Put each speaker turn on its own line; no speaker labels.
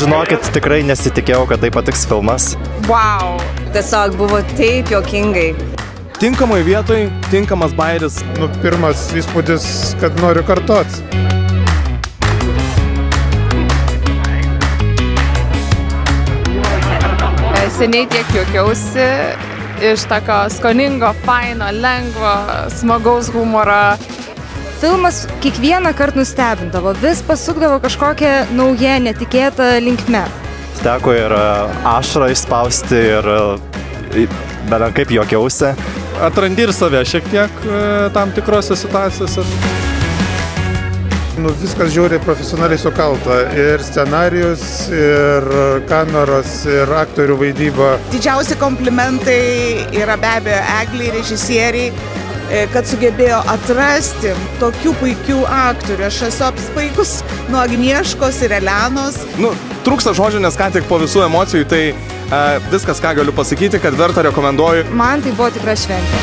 žinokit, tikrai nesitikėjau, kad tai patiks filmas.
Wow.
Tiesiog buvo taip juokingai.
Tinkamai vietoj, tinkamas bairis.
Pirmas įspūdis, kad noriu kartot.
Seniai tiek juokiausi iš tokio skoningo, faino, lengvo, smagaus humoro.
Filmas kiekvieną kartą nustebindavo, vis pasukdavo kažkokią naują, netikėtą linkmę.
Teko ir ašarą išspausti ir bent kaip juokiausi.
Atrandi ir save šiek tiek tam tikrose situacijose.
Viskas žiūri profesionaliai sukalta. Ir scenarius, ir kameros, ir aktorių vaidyba.
Didžiausi komplimentai yra be abejo Eglei, režisieriai, kad sugebėjo atrasti tokių puikių aktorių. Aš esu apspaigus nuo Agnieškos ir Elenos.
Trūksta žodžių, nes ką tik po visų emocijų, tai viskas, ką galiu pasakyti, kad verta rekomenduoju.
Man tai buvo tikra šventė.